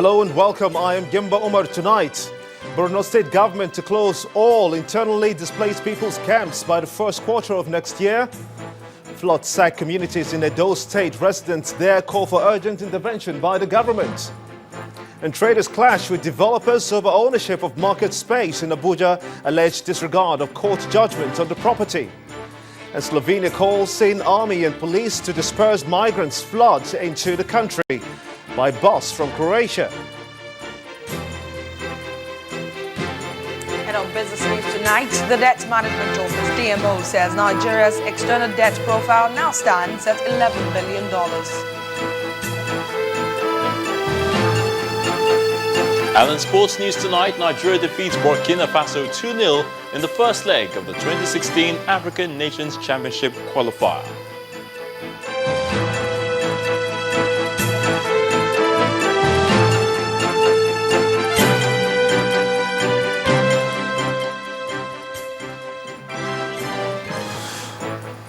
Hello and welcome. I am Jebba tonight. Borno State government to close all internally displaced people's camps by the first quarter of next year. Flood-sacked communities in Edo State, residents there call for urgent intervention by the government. And traders clash with developers over ownership of market space in Abuja, alleged disregard of court judgment on the property. And Slovenia calls in army and police to disperse migrants flood into the country by bus from Croatia. Head on business news tonight. The Debt Management Office, DMO, says Nigeria's external debt profile now stands at $11 billion. And in sports news tonight, Nigeria defeats Burkina Faso 2-0 in the first leg of the 2016 African Nations Championship qualifier.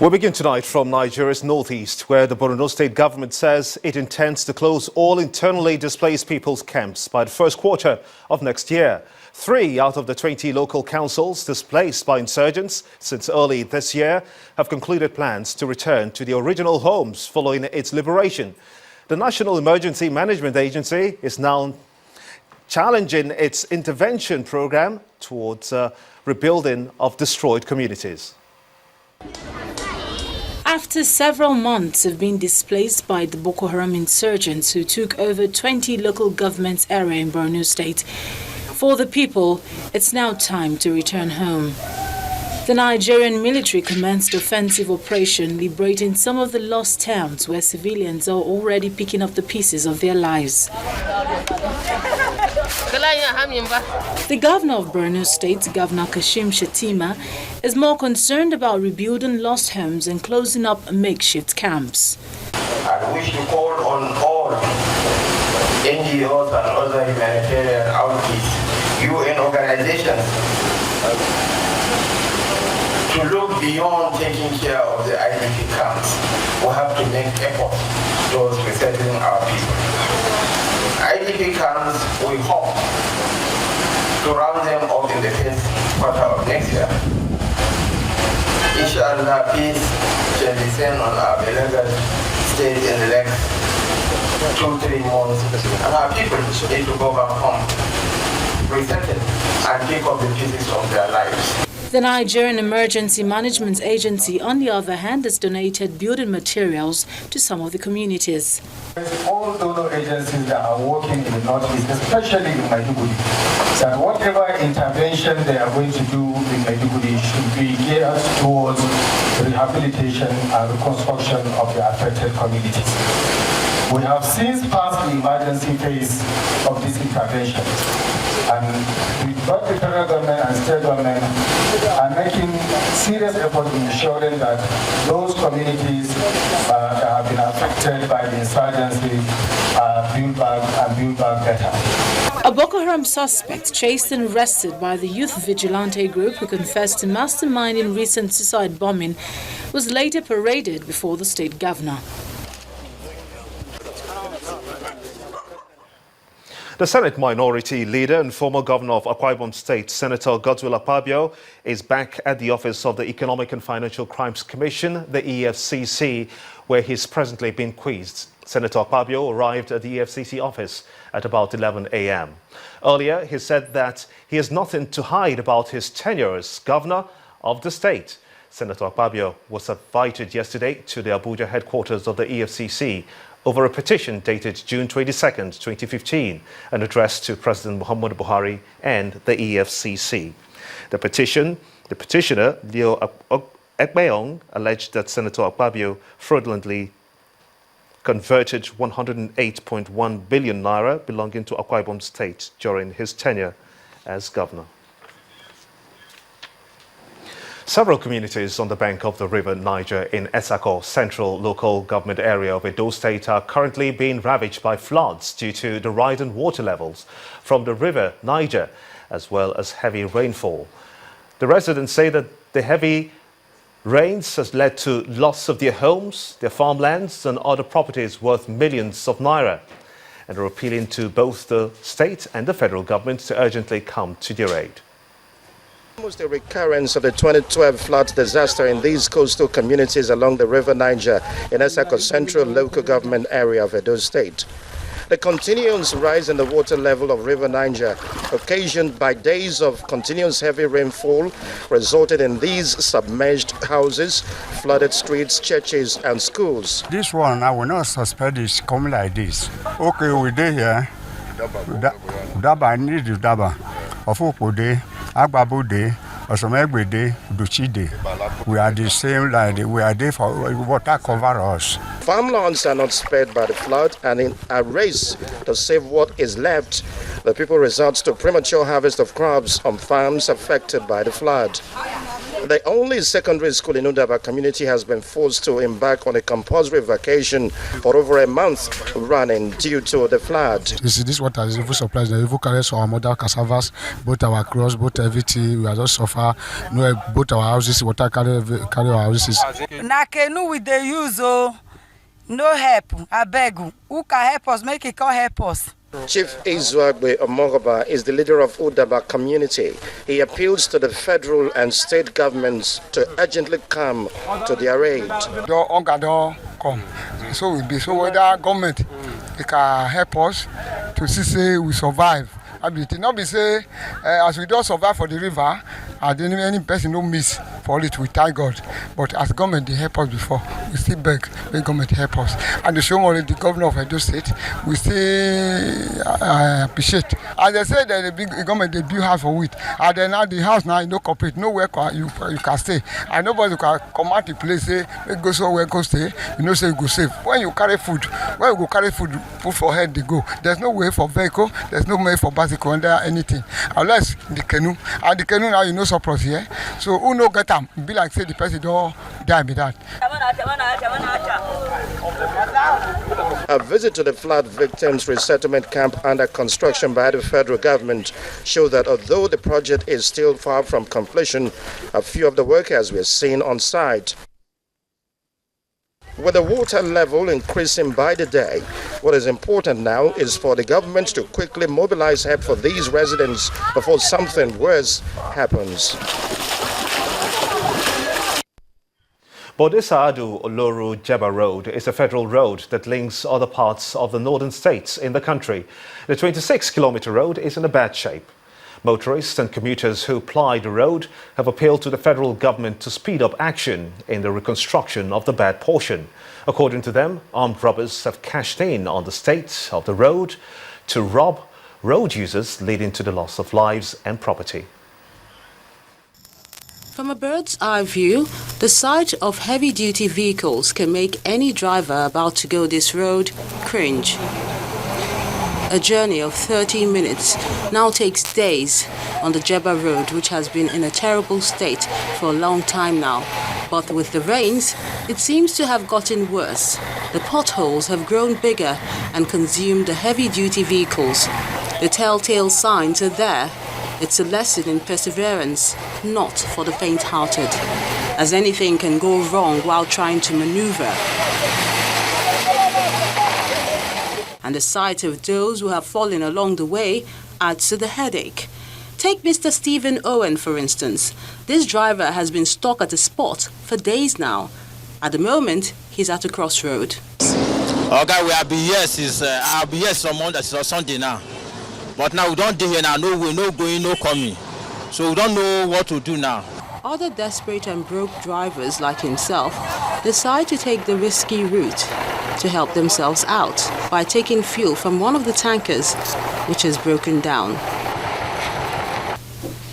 We begin tonight from Nigeria's northeast, where the Borno State government says it intends to close all internally displaced people's camps by the first quarter of next year. 3 out of the 20 local councils displaced by insurgents since early this year have concluded plans to return to the original homes following its liberation. The National Emergency Management Agency is now challenging its intervention program towards rebuilding of destroyed communities. After several months of being displaced by the Boko Haram insurgents who took over 20 local government areas in Borno State, for the people, it's now time to return home. The Nigerian military commenced offensive operation liberating some of the lost towns where civilians are already picking up the pieces of their lives. The governor of Borno State, Governor Kashim Shettima, is more concerned about rebuilding lost homes and closing up makeshift camps. I wish to call on all NGOs and other humanitarian outreach, UN organizations, to look beyond taking care of the IDP camps. We have to make effort towards resettling our people. IDP camps, we hope to round them up in the first quarter of next year. Inshallah, peace shall descend on our beloved state in the next 2-3 months, and our people need to go back home, resettle, and pick up the pieces of their lives. The Nigerian Emergency Management Agency, on the other hand, has donated building materials to some of the communities. All donor agencies that are working in the Northeast, especially in Maiduguri, that whatever intervention they are going to do in Maiduguri should be geared towards rehabilitation and reconstruction of the affected communities. We have since passed the emergency phase of this intervention, and both the federal government and state government are making serious effort in ensuring that those communities that have been affected by the insurgency are built back better. A Boko Haram suspect chased and arrested by the youth vigilante group who confessed to masterminding recent suicide bombing was later paraded before the state governor. The Senate Minority Leader and former Governor of Akpabio State, Senator Akpabio, is back at the office of the Economic and Financial Crimes Commission, the EFCC, where he's presently being quizzed. Senator Akpabio arrived at the EFCC office at about 11 a.m. Earlier, he said that he has nothing to hide about his tenure as governor of the state. Senator Akpabio was invited yesterday to the Abuja headquarters of the EFCC over a petition dated June 22, 2015, and addressed to President Muhammadu Buhari and the EFCC. The petitioner, Leo Akpabio, alleged that Senator Akpabio fraudulently converted 108.1 billion naira belonging to Akpabio State during his tenure as governor. Several communities on the bank of the river Niger in Esako, central local government area of Edo State, are currently being ravaged by floods due to the rise in water levels from the river Niger, as well as heavy rainfall. The residents say that the heavy rains has led to loss of their homes, their farmlands and other properties worth millions of naira. and are appealing to both the state and the federal government to urgently come to their aid. Almost a recurrence of the 2012 flood disaster in these coastal communities along the River Niger in Esako Central Local Government area of Edo State. The continuous rise in the water level of River Niger, occasioned by days of continuous heavy rainfall, resulted in these submerged houses, flooded streets, churches and schools. This one, I will not suspect it's coming like this. Okay, we're here. Daba, need the Daba. Ofupo Day, Akpabio Day, Osomegbe Day, Duchi Day. We are the same, like we are there for water cover us. Farmlands are not spared by the flood, and in a race to save what is left, the people resort to premature harvest of crops on farms affected by the flood. The only secondary school in Udaba community has been forced to embark on a compulsory vacation for over a month running due to the flood. You see, this water is even supplies. The even carries our mother cassavas, both our crops, both everything. We are just suffer. No, both our houses, water carry our houses. Na canoe we dey use no help. I beg you. Who can help us? Make it come help us. Chief Izuagbe Omogaba is the leader of Udaba community. He appeals to the federal and state governments to urgently come to their aid. Come. So we be so whether government they can help us to see we survive. Ability not be say as we don't survive for the river, and then any person no miss for it. We thank God, but as government they help us before, we still beg when government help us. And the same way the governor of Edo State, we still appreciate. As they say that the big government they build house for it, and then now the house now no corporate, nowhere you can stay, and nobody can come out the place say we go so where go stay. You know say you go safe. When you carry food, where you go carry food, put for head they go. There's no way for vehicle. There's no way for under anything unless the canoe, and the canoe now you know surplus here, so who no get them be like say the person don't die with that. A visit to the flood victims resettlement camp under construction by the federal government showed that although the project is still far from completion, a few of the workers were seen on site. With the water level increasing by the day, what is important now is for the government to quickly mobilize help for these residents before something worse happens. Bodisadu Oloru Jebba Road is a federal road that links other parts of the northern states in the country. The 26-kilometer road is in a bad shape. Motorists and commuters who ply the road have appealed to the federal government to speed up action in the reconstruction of the bad portion. According to them, armed robbers have cashed in on the state of the road to rob road users, leading to the loss of lives and property. From a bird's eye view, the sight of heavy-duty vehicles can make any driver about to go this road cringe. A journey of 30 minutes now takes days on the Jebba road, which has been in a terrible state for a long time now. But with the rains, it seems to have gotten worse. The potholes have grown bigger and consumed the heavy-duty vehicles. The telltale signs are there. It's a lesson in perseverance, not for the faint-hearted, as anything can go wrong while trying to maneuver. And the sight of those who have fallen along the way adds to the headache. Take Mr. Stephen Owen, for instance. This driver has been stuck at a spot for days now. At the moment, he's at a crossroad. Okay, we have been here since I'll be here from Monday to Sunday now. But now we don't do here now, no way, no going, no coming. So we don't know what to do now. Other desperate and broke drivers like himself decide to take the risky route to help themselves out by taking fuel from one of the tankers which has broken down.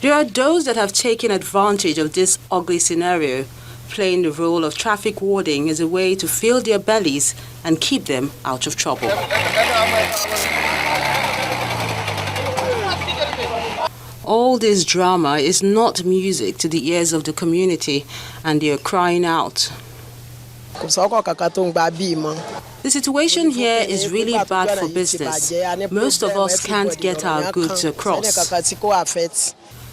There are those that have taken advantage of this ugly scenario, playing the role of traffic warding as a way to fill their bellies and keep them out of trouble. All this drama is not music to the ears of the community, and they are crying out. The situation here is really bad for business. Most of us can't get our goods across.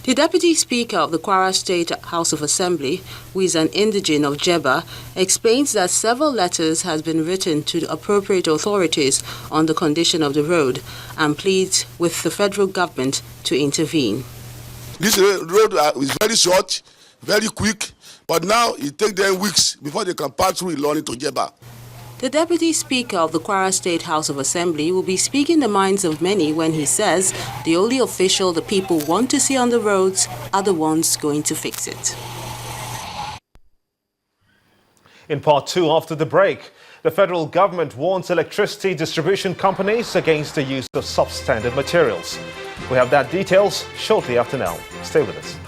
The Deputy Speaker of the Kwara State House of Assembly, who is an indigene of Jebba, explains that several letters have been written to the appropriate authorities on the condition of the road and pleads with the federal government to intervene. This road is very short, very quick, but now it takes them weeks before they can pass through Ilorin to Jebba. The Deputy Speaker of the Kwara State House of Assembly will be speaking the minds of many when he says the only official the people want to see on the roads are the ones going to fix it. In part two, after the break, the federal government warns electricity distribution companies against the use of substandard materials. We have that details shortly after now. Stay with us.